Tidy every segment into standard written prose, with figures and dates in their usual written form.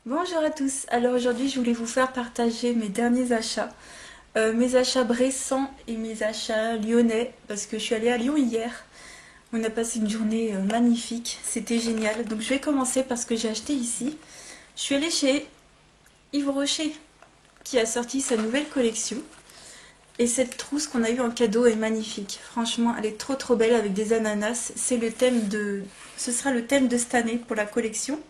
Bonjour à tous, alors aujourd'hui je voulais vous faire partager mes derniers achats. Mes achats bressans et mes achats lyonnais, parce que je suis allée à Lyon hier. On a passé une journée magnifique, c'était génial. Donc je vais commencer par ce que j'ai acheté ici. Je suis allée chez Yves Rocher, qui a sorti sa nouvelle collection. Et cette trousse qu'on a eue en cadeau est magnifique. Franchement, elle est trop trop belle avec des ananas. Ce sera le thème de cette année pour la collection.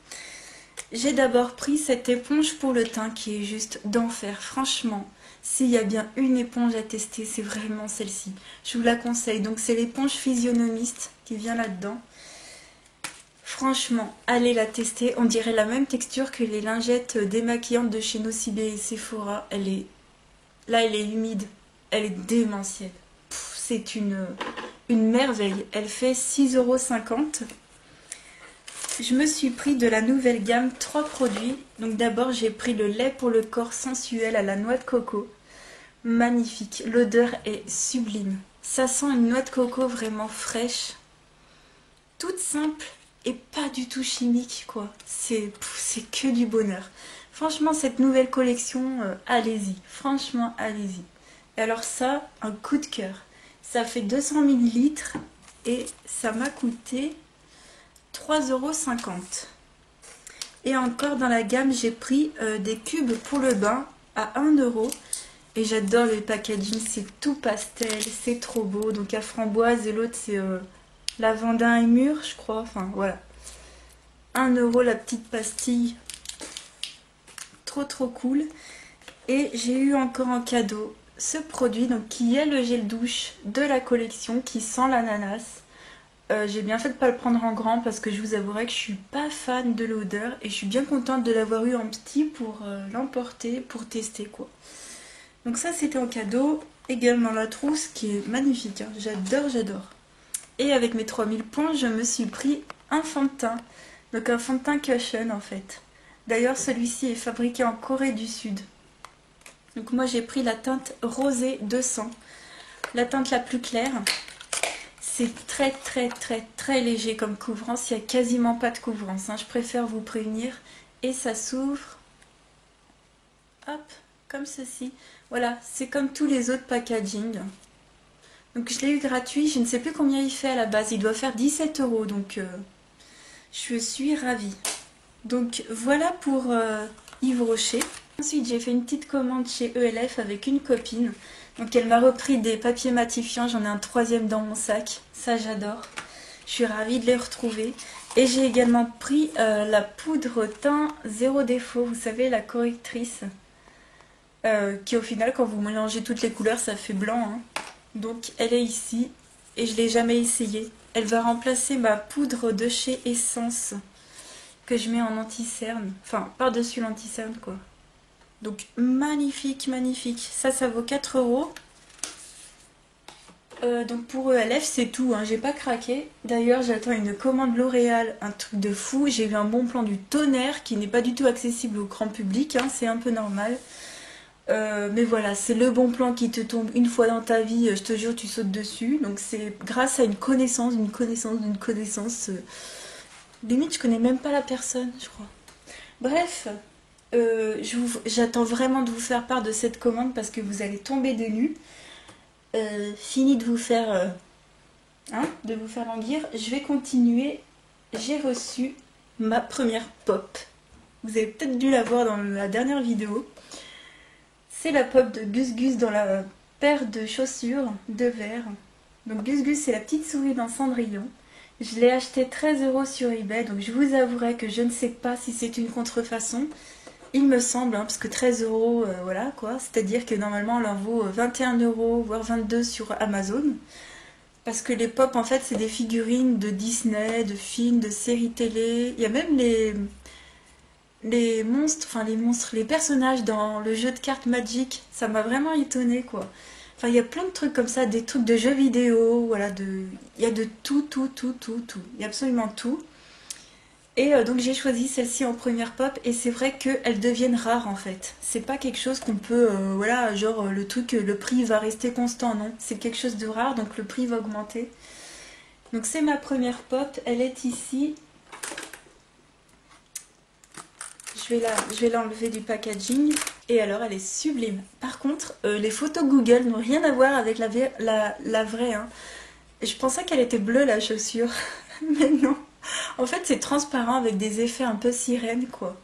J'ai d'abord pris cette éponge pour le teint qui est juste d'enfer. Franchement, s'il y a bien une éponge à tester, c'est vraiment celle-ci. Je vous la conseille. Donc c'est l'éponge physionomiste qui vient là-dedans. Franchement, allez la tester. On dirait la même texture que les lingettes démaquillantes de chez Nocibé et Sephora. Là, elle est humide. Elle est démentielle. C'est une merveille. Elle fait 6,50 €. Je me suis pris de la nouvelle gamme 3 produits. Donc d'abord j'ai pris le lait pour le corps sensuel à la noix de coco. Magnifique, l'odeur est sublime. Ça sent une noix de coco vraiment fraîche, toute simple et pas du tout chimique quoi. C'est que du bonheur. Franchement cette nouvelle collection, allez-y, franchement allez-y. Et alors ça, un coup de cœur. Ça fait 200 millilitres et ça m'a coûté 3,50 €. Et encore dans la gamme, j'ai pris des cubes pour le bain à 1 €. Et j'adore le packaging, c'est tout pastel, c'est trop beau. Donc à framboise et l'autre c'est lavandin et mûr, je crois. Enfin voilà. 1 € la petite pastille. Trop trop cool. Et j'ai eu encore en cadeau ce produit donc, qui est le gel douche de la collection qui sent l'ananas. J'ai bien fait de ne pas le prendre en grand parce que je vous avouerai que je suis pas fan de l'odeur et je suis bien contente de l'avoir eu en petit pour l'emporter, pour tester quoi. Donc ça c'était en cadeau, également la trousse qui est magnifique, hein. J'adore. Et avec mes 3000 points, je me suis pris un fond de teint, donc un fond de teint cushion en fait. D'ailleurs celui-ci est fabriqué en Corée du Sud. Donc moi j'ai pris la teinte rosée 200, la teinte la plus claire. C'est très léger comme couvrance, il n'y a quasiment pas de couvrance, hein. Je préfère vous prévenir. Et ça s'ouvre, hop, comme ceci. Voilà, c'est comme tous les autres packaging. Donc je l'ai eu gratuit, je ne sais plus combien il fait à la base, il doit faire 17 €, donc je suis ravie. Donc voilà pour Yves Rocher. Ensuite j'ai fait une petite commande chez ELF avec une copine. Donc elle m'a repris des papiers matifiants, j'en ai un troisième dans mon sac, ça j'adore. Je suis ravie de les retrouver. Et j'ai également pris la poudre teint zéro défaut, vous savez la correctrice. Qui au final quand vous mélangez toutes les couleurs ça fait blanc, hein. Donc elle est ici et je ne l'ai jamais essayée. Elle va remplacer ma poudre de chez Essence que je mets en anti-cerne, enfin par-dessus l'anti-cerne quoi. Donc magnifique. Ça vaut 4 €. Donc pour ELF c'est tout, hein. J'ai pas craqué. D'ailleurs j'attends une commande L'Oréal, un truc de fou. J'ai vu un bon plan du tonnerre qui n'est pas du tout accessible au grand public, hein. C'est un peu normal. Mais voilà, c'est le bon plan qui te tombe une fois dans ta vie, je te jure tu sautes dessus. Donc c'est grâce à une connaissance. Limite je connais même pas la personne je crois. Bref. J'attends vraiment de vous faire part de cette commande parce que vous allez tomber des nues. Fini de vous faire languir. Je vais continuer. J'ai reçu ma première pop. Vous avez peut-être dû la voir dans la dernière vidéo. C'est la pop de Gus Gus dans la paire de chaussures de verre. Donc Gus Gus c'est la petite souris dans Cendrillon. Je l'ai acheté 13 € sur eBay. Donc je vous avouerai que je ne sais pas si c'est une contrefaçon. Il me semble, hein, parce que 13 €, voilà quoi. C'est-à-dire que normalement, elle en vaut 21 €, voire 22 € sur Amazon. Parce que les pop, en fait, c'est des figurines de Disney, de films, de séries télé. Il y a même les monstres, les personnages dans le jeu de cartes Magic. Ça m'a vraiment étonnée, quoi. Enfin, il y a plein de trucs comme ça, des trucs de jeux vidéo, voilà. Il y a de tout. Il y a absolument tout. Et donc j'ai choisi celle-ci en première pop et c'est vrai qu'elles deviennent rares en fait. C'est pas quelque chose qu'on peut, voilà, genre le prix va rester constant, non. C'est quelque chose de rare donc le prix va augmenter. Donc c'est ma première pop, elle est ici. je vais l'enlever du packaging. Et alors, elle est sublime. Par contre, les photos Google n'ont rien à voir avec la vraie. Hein. Je pensais qu'elle était bleue, la chaussure. Mais non. En fait, c'est transparent avec des effets un peu sirène, quoi.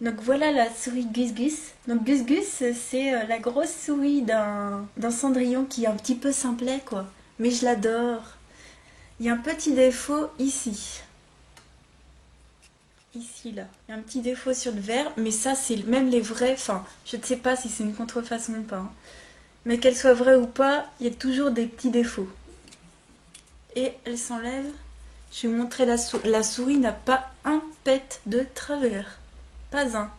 Donc voilà la souris Gus Gus. Donc Gus Gus, c'est la grosse souris d'un Cendrillon qui est un petit peu simplet, quoi. Mais je l'adore. Il y a un petit défaut ici. Ici, là. Il y a un petit défaut sur le verre, mais ça, c'est même les vrais. Enfin, je ne sais pas si c'est une contrefaçon ou pas. Hein. Mais qu'elle soit vraie ou pas, il y a toujours des petits défauts. Et elle s'enlève. Je vais vous montrer la souris. La souris n'a pas un pet de travers. Pas un.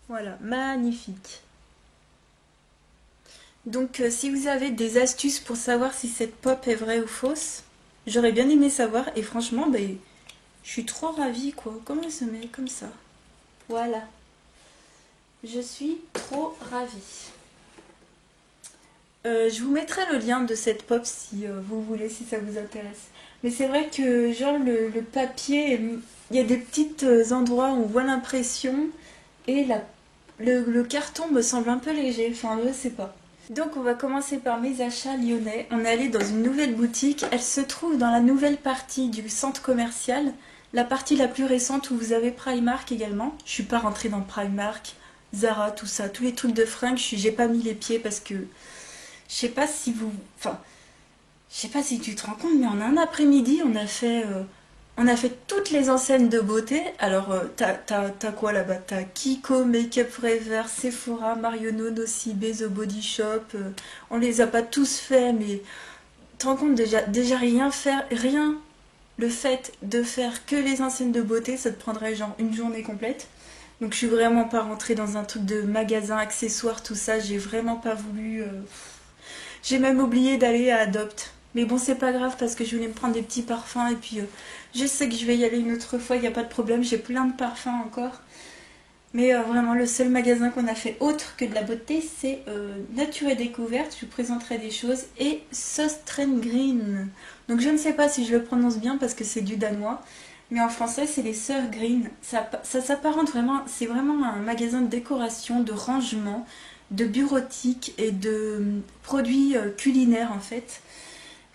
Voilà, magnifique. Donc, si vous avez des astuces pour savoir si cette pop est vraie ou fausse, j'aurais bien aimé savoir. Et franchement, ben, je suis trop ravie, quoi. Comment elle se met comme ça? Voilà. Je suis trop ravie. Je vous mettrai le lien de cette pop si vous voulez, si ça vous intéresse. Mais c'est vrai que genre le papier, il y a des petits endroits où on voit l'impression et le carton me semble un peu léger, enfin je sais pas. Donc on va commencer par mes achats lyonnais. On est allé dans une nouvelle boutique, elle se trouve dans la nouvelle partie du centre commercial, la partie la plus récente où vous avez Primark également. Je suis pas rentrée dans Primark, Zara, tout ça, tous les trucs de fringues, j'ai pas mis les pieds parce que je sais pas si vous... Enfin, je sais pas si tu te rends compte, mais en un après-midi, on a fait toutes les enseignes de beauté. Alors, t'as quoi là-bas? T'as Kiko, Make Up Forever, Sephora, Marionneau, Nocibé, The Body Shop. On les a pas tous faits, mais tu te rends compte déjà rien faire, rien. Le fait de faire que les enseignes de beauté, ça te prendrait genre une journée complète. Donc je suis vraiment pas rentrée dans un truc de magasin, accessoires, tout ça. J'ai vraiment pas voulu... J'ai même oublié d'aller à Adopt. Mais bon, c'est pas grave parce que je voulais me prendre des petits parfums et puis je sais que je vais y aller une autre fois, il n'y a pas de problème, j'ai plein de parfums encore. Mais vraiment, le seul magasin qu'on a fait autre que de la beauté, c'est Nature et Découverte. Je vous présenterai des choses. Et Søstrene Green. Donc je ne sais pas si je le prononce bien parce que c'est du danois. Mais en français, c'est les Sœurs Green. Ça s'apparente vraiment, c'est vraiment un magasin de décoration, de rangement, de bureautique et de produits culinaires en fait.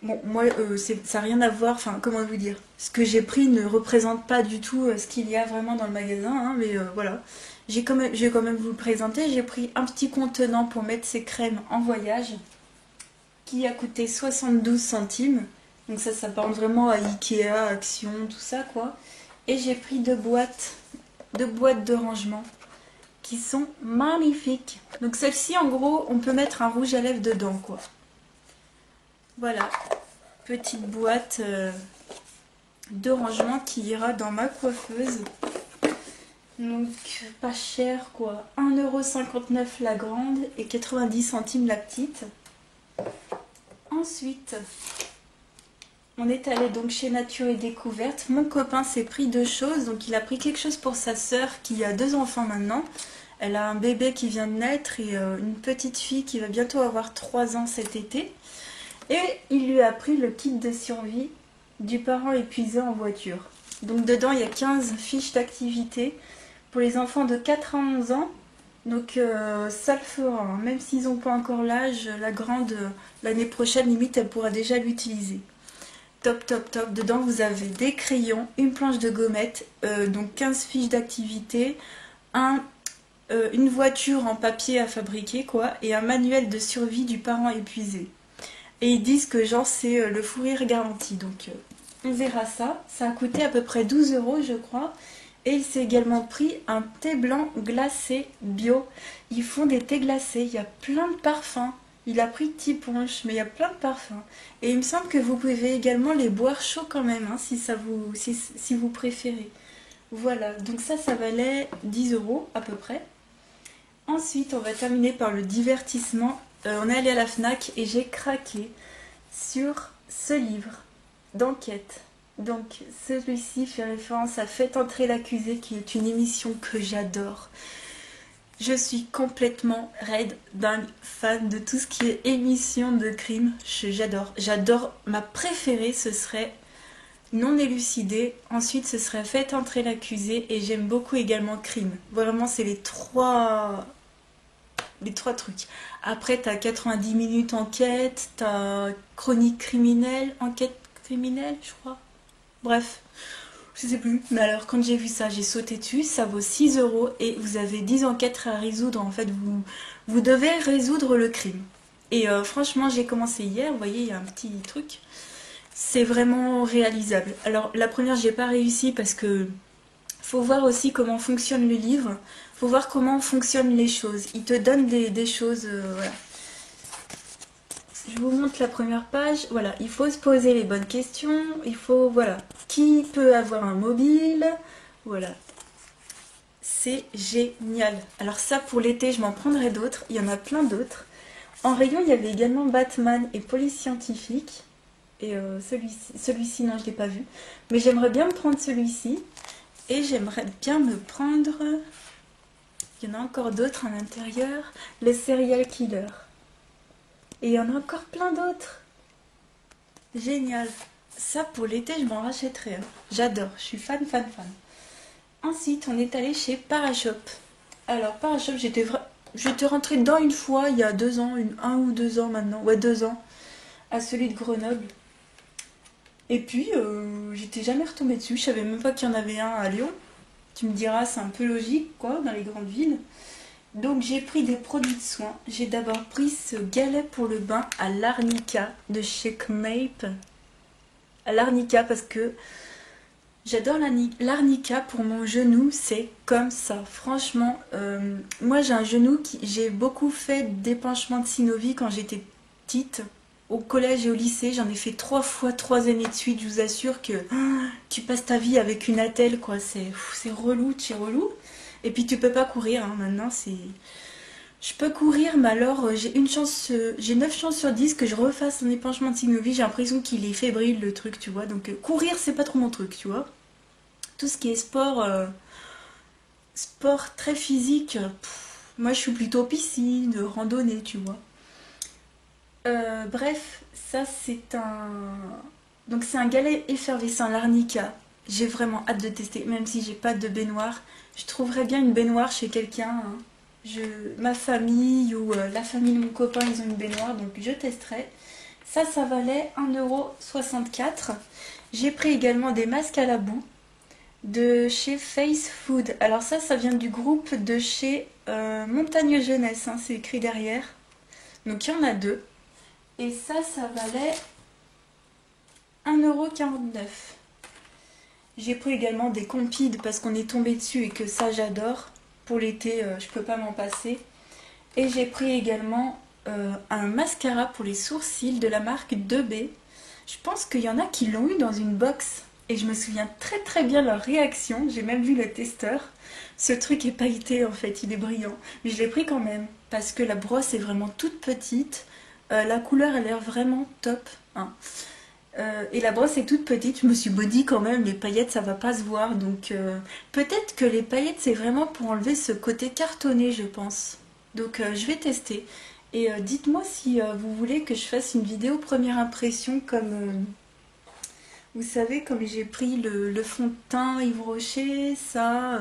Bon, moi, ça n'a rien à voir, enfin, comment vous dire. Ce que j'ai pris ne représente pas du tout ce qu'il y a vraiment dans le magasin, hein, mais voilà. Je vais quand même vous le présenter. J'ai pris un petit contenant pour mettre ces crèmes en voyage, qui a coûté 72 centimes. Donc ça s'apparente vraiment à Ikea, Action, tout ça, quoi. Et j'ai pris deux boîtes de rangement, qui sont magnifiques. Donc celle-ci, en gros, on peut mettre un rouge à lèvres dedans, quoi. Voilà, petite boîte de rangement qui ira dans ma coiffeuse. Donc pas cher quoi, 1,59 € la grande et 90 centimes la petite. Ensuite, on est allé donc chez Nature et Découverte. Mon copain s'est pris deux choses, donc il a pris quelque chose pour sa sœur qui a 2 enfants maintenant. Elle a un bébé qui vient de naître et une petite fille qui va bientôt avoir 3 ans cet été. Et il lui a pris le kit de survie du parent épuisé en voiture. Donc dedans, il y a 15 fiches d'activité pour les enfants de 4 à 11 ans. Donc ça le fera, hein. Même s'ils n'ont pas encore l'âge, la grande, l'année prochaine, limite, elle pourra déjà l'utiliser. Top, top, top. Dedans, vous avez des crayons, une planche de gommettes, donc 15 fiches d'activité, une voiture en papier à fabriquer, quoi, et un manuel de survie du parent épuisé. Et ils disent que genre c'est le fou rire garanti. Donc on verra ça. Ça a coûté à peu près 12 € je crois. Et il s'est également pris un thé blanc glacé bio. Ils font des thés glacés. Il y a plein de parfums. Il a pris Tiponche, mais il y a plein de parfums. Et il me semble que vous pouvez également les boire chauds quand même, hein, si vous préférez. Voilà, donc ça valait 10 € à peu près. Ensuite, on va terminer par le divertissement. On est allé à la FNAC et j'ai craqué sur ce livre d'enquête. Donc celui-ci fait référence à Faites entrer l'accusé, qui est une émission que j'adore. Je suis complètement raide, dingue, fan de tout ce qui est émission de crime. J'adore. Ma préférée, ce serait non élucidé. Ensuite, ce serait Faites entrer l'accusé. Et j'aime beaucoup également Crime. Vraiment, c'est les trois trucs. Après, t'as 90 minutes enquête, t'as chronique criminelle, enquête criminelle, je crois. Bref, je sais plus. Mais alors, quand j'ai vu ça, j'ai sauté dessus. Ça vaut 6 euros et vous avez 10 enquêtes à résoudre. En fait, vous devez résoudre le crime. Et franchement, j'ai commencé hier. Vous voyez, il y a un petit truc. C'est vraiment réalisable. Alors, la première, j'ai pas réussi parce que faut voir aussi comment fonctionne le livre. Faut voir comment fonctionnent les choses. Il te donne des choses. Voilà. Je vous montre la première page. Voilà, il faut se poser les bonnes questions. Il faut, voilà, qui peut avoir un mobile. Voilà, c'est génial. Alors ça, pour l'été, je m'en prendrai d'autres. Il y en a plein d'autres. En rayon, il y avait également Batman et Police Scientifique. Et celui-ci, non, je ne l'ai pas vu. Mais j'aimerais bien me prendre celui-ci. Et j'aimerais bien me prendre... Il y en a encore d'autres à l'intérieur. Les Serial Killer. Et il y en a encore plein d'autres. Génial. Ça, pour l'été, je m'en rachèterai. Hein. J'adore. Je suis fan, fan, fan. Ensuite, on est allé chez Parashop. Alors, Parashop, j'étais rentrée dedans une fois, il y a 2 ans, 1 ou 2 ans maintenant. Ouais, 2 ans. À celui de Grenoble. Et puis, j'étais jamais retombée dessus. Je savais même pas qu'il y en avait un à Lyon. Tu me diras, c'est un peu logique, quoi, dans les grandes villes. Donc, j'ai pris des produits de soins. J'ai d'abord pris ce galet pour le bain à l'arnica de chez Knape. À l'arnica parce que j'adore l'arnica pour mon genou. C'est comme ça. Franchement, moi, j'ai un genou qui... J'ai beaucoup fait d'épanchement de synovie quand j'étais petite. Au collège et au lycée, j'en ai fait 3 fois 3 années de suite. Je vous assure que tu passes ta vie avec une attelle, quoi. C'est relou, c'est relou. Et puis tu peux pas courir, hein. Maintenant, c'est... Je peux courir, mais alors j'ai 9 chances sur 10 que je refasse un épanchement de synovie. J'ai l'impression qu'il est fébrile, le truc, tu vois. Donc courir, c'est pas trop mon truc, tu vois. Tout ce qui est sport très physique, moi je suis plutôt piscine, randonnée, tu vois. Bref, ça c'est un... Donc c'est un galet effervescent, l'arnica. J'ai vraiment hâte de tester, même si j'ai pas de baignoire. Je trouverais bien une baignoire chez quelqu'un. Hein. Ma famille ou la famille de mon copain, ils ont une baignoire, donc je testerai. Ça valait 1,64 €. J'ai pris également des masques à la boue de chez Face Food. Alors ça vient du groupe de chez Montagne Jeunesse, hein, c'est écrit derrière. Donc il y en a 2. Et ça valait 1,49 €. J'ai pris également des compides parce qu'on est tombé dessus et que ça j'adore. Pour l'été, je peux pas m'en passer. Et j'ai pris également un mascara pour les sourcils de la marque 2B. Je pense qu'il y en a qui l'ont eu dans une box. Et je me souviens très très bien leur réaction. J'ai même vu le testeur. Ce truc est pailleté en fait, il est brillant. Mais je l'ai pris quand même parce que la brosse est vraiment toute petite. La couleur a l'air vraiment top. Hein. Et la brosse est toute petite, je me suis dit quand même, les paillettes ça va pas se voir. Donc peut-être que les paillettes c'est vraiment pour enlever ce côté cartonné, je pense. Donc je vais tester. Et dites-moi si vous voulez que je fasse une vidéo première impression comme... vous savez, comme j'ai pris le fond de teint Yves Rocher, ça...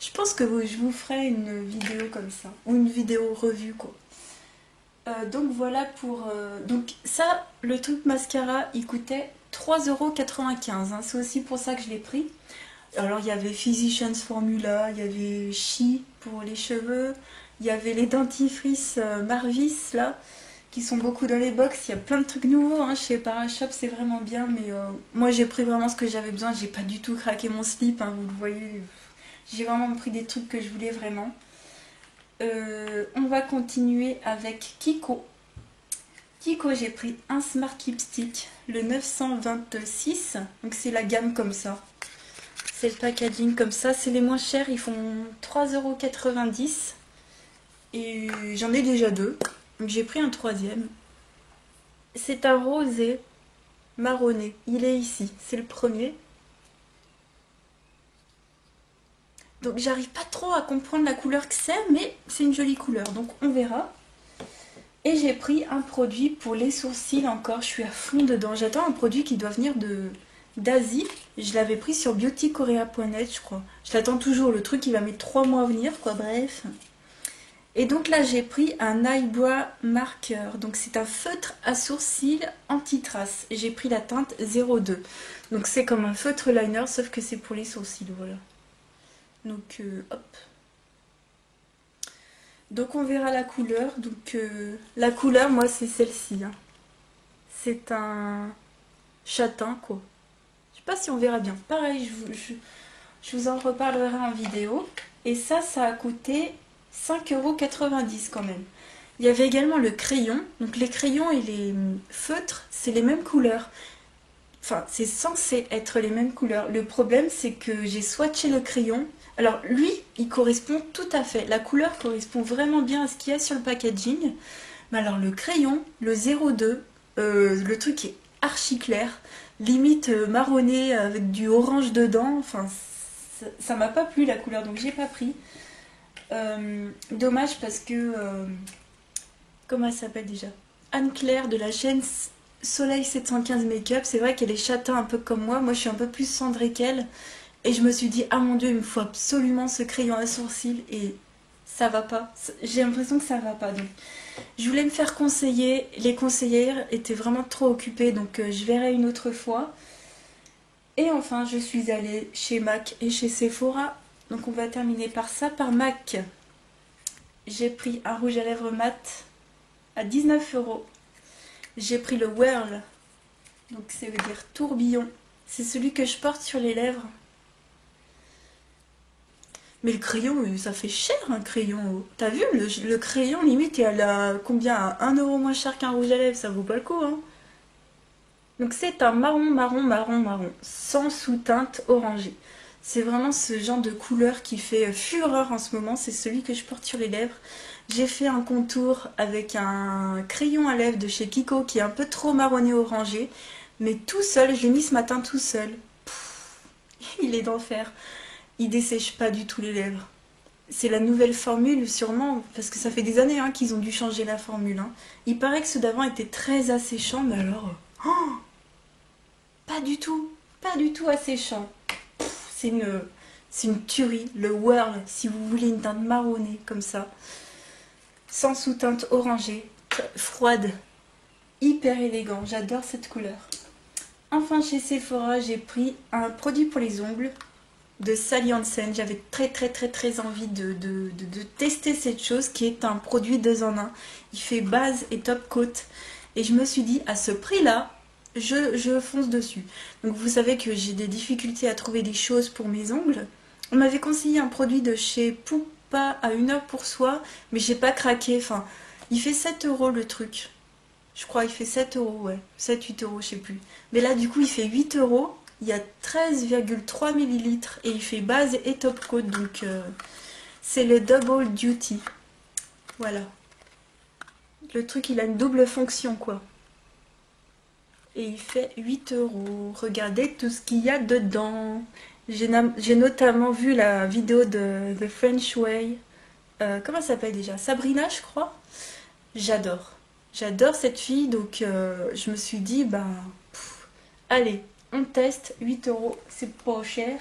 je pense que je vous ferai une vidéo comme ça. Ou une vidéo revue quoi. Donc voilà pour... donc ça, le truc mascara, il coûtait 3,95 €. Hein. C'est aussi pour ça que je l'ai pris. Alors il y avait Physicians Formula, il y avait Chi pour les cheveux, il y avait les dentifrices Marvis là, qui sont beaucoup dans les box. Il y a plein de trucs nouveaux hein, chez Parashop, c'est vraiment bien. Mais moi j'ai pris vraiment ce que j'avais besoin, j'ai pas du tout craqué mon slip, hein, vous le voyez. J'ai vraiment pris des trucs que je voulais vraiment. On va continuer avec Kiko. Kiko, j'ai pris un Smart Lipstick, le 926. Donc c'est la gamme comme ça. C'est le packaging comme ça. C'est les moins chers, ils font 3,90 €. Et j'en ai déjà 2. Donc j'ai pris un troisième. C'est un rosé marronné. Il est ici. C'est le premier. Donc j'arrive pas trop à comprendre la couleur que c'est, mais c'est une jolie couleur, donc on verra. Et j'ai pris un produit pour les sourcils encore, je suis à fond dedans. J'attends un produit qui doit venir d'Asie. Je l'avais pris sur beautykorea.net, je crois. Je l'attends toujours, le truc il va mettre 3 mois à venir, quoi, bref. Et donc là j'ai pris un eyebrow marker, donc c'est un feutre à sourcils anti-trace. J'ai pris la teinte 02. Donc c'est comme un feutre liner, sauf que c'est pour les sourcils, voilà. Donc hop. Donc on verra la couleur. Donc la couleur, moi c'est celle-ci. Hein. C'est un châtain, quoi. Je sais pas si on verra bien. Pareil, je vous en reparlerai en vidéo. Et ça a coûté 5,90 € quand même. Il y avait également le crayon. Donc les crayons et les feutres, c'est les mêmes couleurs. Enfin, c'est censé être les mêmes couleurs. Le problème, c'est que j'ai swatché le crayon. Alors lui, il correspond tout à fait. La couleur correspond vraiment bien à ce qu'il y a sur le packaging. Mais alors le crayon, le 02, le truc est archi clair. Limite marronné avec du orange dedans. Enfin, ça m'a pas plu la couleur, donc j'ai pas pris. Dommage parce que... comment elle s'appelle déjà? Anne-Claire de la chaîne Soleil 715 Make-up. C'est vrai qu'elle est châtain un peu comme moi. Moi, je suis un peu plus cendrée qu'elle. Et je me suis dit, ah mon dieu, il me faut absolument ce crayon à sourcils. Et ça va pas. J'ai l'impression que ça va pas. Donc, je voulais me faire conseiller. Les conseillères étaient vraiment trop occupées. Donc, je verrai une autre fois. Et enfin, je suis allée chez MAC et chez Sephora. Donc, on va terminer par ça. Par MAC, j'ai pris un rouge à lèvres mat à 19 €. J'ai pris le Whirl. Donc, ça veut dire tourbillon. C'est celui que je porte sur les lèvres. Mais le crayon, ça fait cher un crayon. T'as vu, le crayon limite, il a combien? À 1 € moins cher qu'un rouge à lèvres, ça vaut pas le coup. Hein. Donc c'est un marron, sans sous-teinte orangée. C'est vraiment ce genre de couleur qui fait fureur en ce moment, c'est celui que je porte sur les lèvres. J'ai fait un contour avec un crayon à lèvres de chez Kiko qui est un peu trop marronné orangé. Mais tout seul, je l'ai mis ce matin tout seul. Pff, il est d'enfer. Il dessèche pas du tout les lèvres. C'est la nouvelle formule sûrement, parce que ça fait des années hein, qu'ils ont dû changer la formule. Hein. Il paraît que ceux d'avant étaient très asséchants, mais alors... Oh, pas du tout asséchant. C'est une tuerie. Le Whirl, si vous voulez une teinte marronnée comme ça, sans sous-teinte orangée, froide, hyper élégant. J'adore cette couleur. Enfin, chez Sephora, j'ai pris un produit pour les ongles de Sally Hansen. J'avais très envie de tester cette chose qui est un produit 2 en 1. Il fait base et top coat. Et je me suis dit, à ce prix-là, je fonce dessus. Donc vous savez que j'ai des difficultés à trouver des choses pour mes ongles. On m'avait conseillé un produit de chez Poupa à 1 heure pour soi, mais j'ai pas craqué. Enfin, il fait 7 € le truc. Je crois il fait 7 €, ouais. 7-8 €, je sais plus. Mais là, du coup, il fait 8 €. Il y a 13,3 ml et il fait base et top coat. Donc, c'est le Double Duty. Voilà. Le truc, il a une double fonction, quoi. Et il fait 8 €. Regardez tout ce qu'il y a dedans. J'ai notamment vu la vidéo de The French Way. Comment ça s'appelle déjà? Sabrina, je crois. J'adore. J'adore cette fille, donc je me suis dit, bah, allez, on teste, 8 €, c'est pas cher.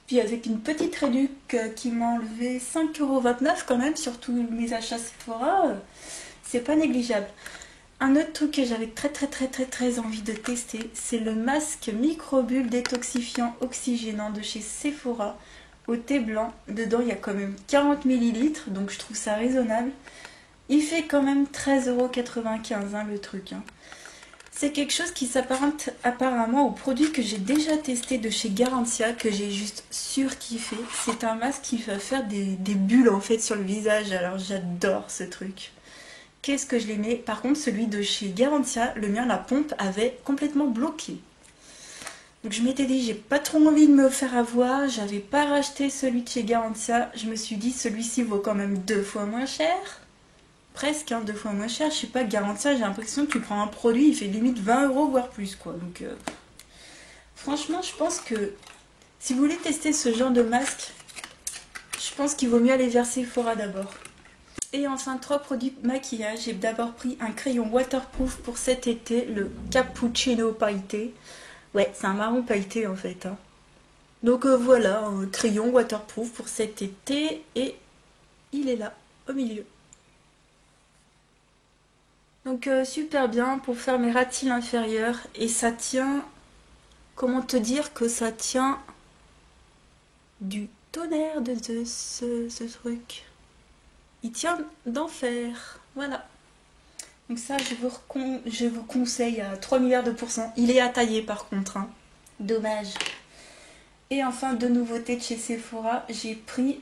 Puis avec une petite réduc qui m'a enlevé 5,29 € quand même, sur tous mes achats Sephora, c'est pas négligeable. Un autre truc que j'avais très envie de tester, c'est le masque microbulle détoxifiant oxygénant de chez Sephora au thé blanc. Dedans, il y a quand même 40 ml, donc je trouve ça raisonnable. Il fait quand même 13,95 € hein, le truc. Hein. C'est quelque chose qui s'apparente apparemment au produit que j'ai déjà testé de chez Garantia, que j'ai juste surkiffé. C'est un masque qui va faire des bulles en fait sur le visage, alors j'adore ce truc. Qu'est-ce que je l'aimais? Par contre, celui de chez Garantia, le mien, la pompe avait complètement bloqué. Donc je m'étais dit, j'ai pas trop envie de me faire avoir, j'avais pas racheté celui de chez Garantia. Je me suis dit, celui-ci vaut quand même 2 fois moins cher. Presque, hein, 2 fois moins cher. Je sais pas, Garantia, j'ai l'impression que tu prends un produit, il fait limite 20 € voire plus, quoi. Donc franchement, je pense que si vous voulez tester ce genre de masque, je pense qu'il vaut mieux aller vers Sephora d'abord. Et enfin, 3 produits maquillage. J'ai d'abord pris un crayon waterproof pour cet été, le Cappuccino Pailleté. Ouais, c'est un marron pailleté en fait, hein. Donc voilà, un crayon waterproof pour cet été et il est là, au milieu. Donc super bien pour faire mes ratiles inférieurs et ça tient, comment te dire que ça tient du tonnerre de Zeus, ce truc. Il tient d'enfer, voilà. Donc ça, je vous conseille à 3 milliards de pourcents. Il est à tailler par contre, hein. Dommage. Et enfin, de nouveautés de chez Sephora, j'ai pris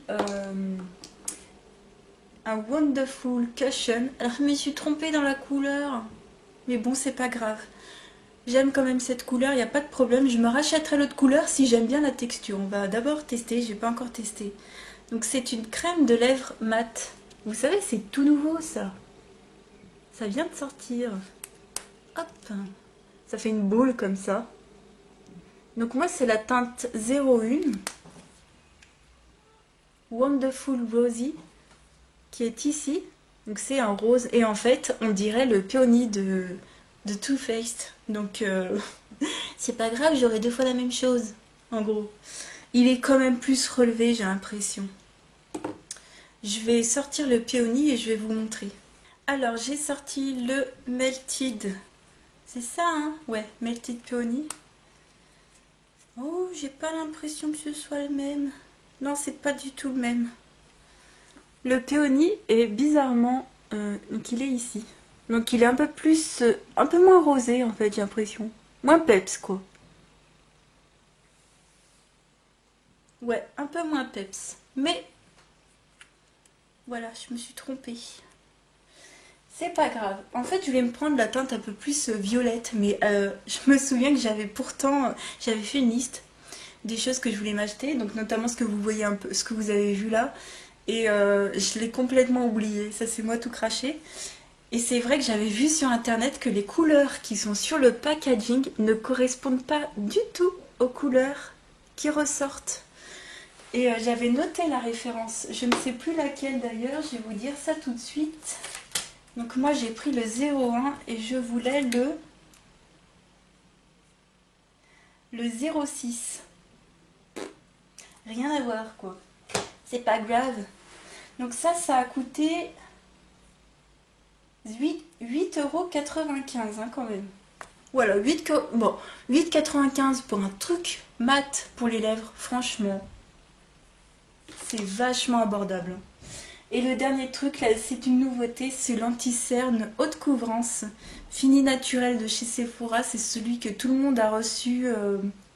un Wonderful Cushion. Alors, je me suis trompée dans la couleur. Mais bon, c'est pas grave. J'aime quand même cette couleur, il n'y a pas de problème. Je me rachèterai l'autre couleur si j'aime bien la texture. On va d'abord tester, j'ai pas encore testé. Donc c'est une crème de lèvres mat. Vous savez, c'est tout nouveau ça. Ça vient de sortir. Hop. Ça fait une boule comme ça. Donc moi c'est la teinte 01. Wonderful Rosy. Qui est ici. Donc c'est un rose. Et en fait, on dirait le peony de Too Faced. Donc c'est pas grave, j'aurai deux fois la même chose. En gros. Il est quand même plus relevé, j'ai l'impression. Je vais sortir le peony et je vais vous montrer. Alors, j'ai sorti le Melted. C'est ça, hein? Ouais, Melted Peony. Oh, j'ai pas l'impression que ce soit le même. Non, c'est pas du tout le même. Le Peony est bizarrement... donc, il est ici. Donc, il est un peu plus... un peu moins rosé, en fait, j'ai l'impression. Moins peps, quoi. Ouais, un peu moins peps. Mais... voilà, je me suis trompée. C'est pas grave. En fait, je voulais me prendre la teinte un peu plus violette, mais je me souviens que j'avais fait une liste des choses que je voulais m'acheter, donc notamment ce que vous voyez un peu, ce que vous avez vu là, et je l'ai complètement oublié. Ça, c'est moi tout craché. Et c'est vrai que j'avais vu sur internet que les couleurs qui sont sur le packaging ne correspondent pas du tout aux couleurs qui ressortent. Et j'avais noté la référence. Je ne sais plus laquelle d'ailleurs. Je vais vous dire ça tout de suite. Donc moi j'ai pris le 01 et je voulais le 06. Rien à voir quoi. C'est pas grave. Donc ça a coûté 8,95 € quand même. Voilà, 8,95 pour un truc mat pour les lèvres, franchement. C'est vachement abordable. Et le dernier truc, là, c'est une nouveauté, c'est l'anti-cerne haute couvrance fini naturel de chez Sephora. C'est celui que tout le monde a reçu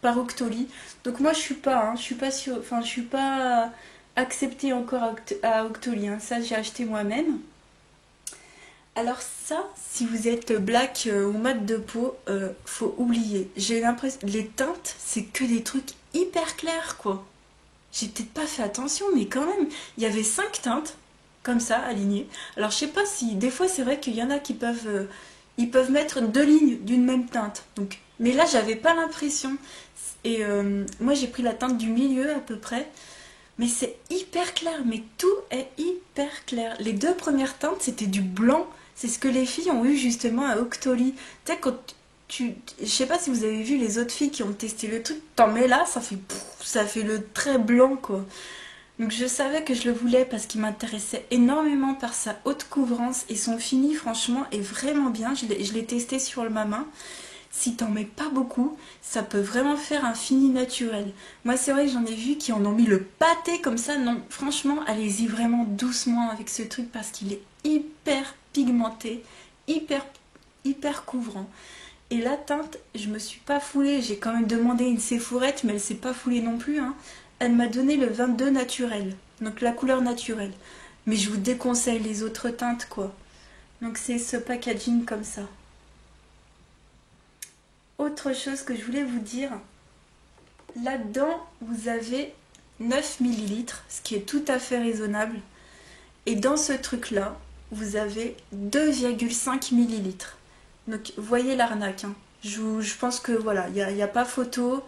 par Octoly. Donc moi, je suis pas sûre, enfin, je suis pas acceptée encore à Octoly. Hein. Ça, j'ai acheté moi-même. Alors ça, si vous êtes black ou mat de peau, faut oublier. J'ai l'impression, les teintes, c'est que des trucs hyper clairs, quoi. J'ai peut-être pas fait attention, mais quand même, il y avait 5 teintes, comme ça, alignées. Alors je sais pas si, des fois c'est vrai qu'il y en a qui peuvent, ils peuvent mettre 2 lignes d'une même teinte. Donc, mais là j'avais pas l'impression. Et moi j'ai pris la teinte du milieu à peu près. Mais c'est hyper clair, mais tout est hyper clair. Les 2 premières teintes c'était du blanc. C'est ce que les filles ont eu justement à Octoly. Tu sais, quand je sais pas si vous avez vu les autres filles qui ont testé le truc, t'en mets là, ça fait le trait blanc quoi. Donc je savais que je le voulais parce qu'il m'intéressait énormément par sa haute couvrance et son fini franchement est vraiment bien. Je l'ai testé sur ma main. Si t'en mets pas beaucoup, ça peut vraiment faire un fini naturel. Moi c'est vrai que j'en ai vu qui en ont mis le pâté comme ça. Non, franchement, allez-y vraiment doucement avec ce truc parce qu'il est hyper pigmenté, hyper couvrant. Et la teinte, je me suis pas foulée. J'ai quand même demandé une Sephorette, mais elle s'est pas foulée non plus. Hein. Elle m'a donné le 22 naturel, donc la couleur naturelle. Mais je vous déconseille les autres teintes, quoi. Donc c'est ce packaging comme ça. Autre chose que je voulais vous dire, là-dedans, vous avez 9 ml, ce qui est tout à fait raisonnable. Et dans ce truc-là, vous avez 2,5 ml. Donc, voyez l'arnaque. Hein. Je pense que voilà, il n'y a pas photo.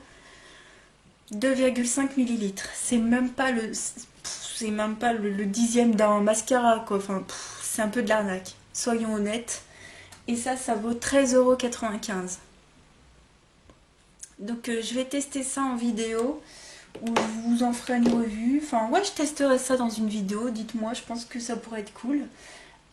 2,5 ml. C'est même pas le dixième d'un mascara, quoi. Enfin, c'est un peu de l'arnaque. Soyons honnêtes. Et ça vaut 13,95 €. Donc je vais tester ça en vidéo, ou je vous en ferai une revue. Enfin ouais, je testerai ça dans une vidéo, dites-moi, je pense que ça pourrait être cool.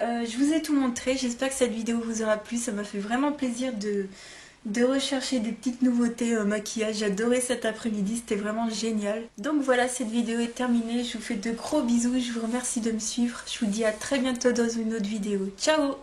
Je vous ai tout montré, j'espère que cette vidéo vous aura plu, ça m'a fait vraiment plaisir de rechercher des petites nouveautés maquillage. J'adorais cet après-midi, c'était vraiment génial. Donc voilà, cette vidéo est terminée, je vous fais de gros bisous, je vous remercie de me suivre, je vous dis à très bientôt dans une autre vidéo. Ciao!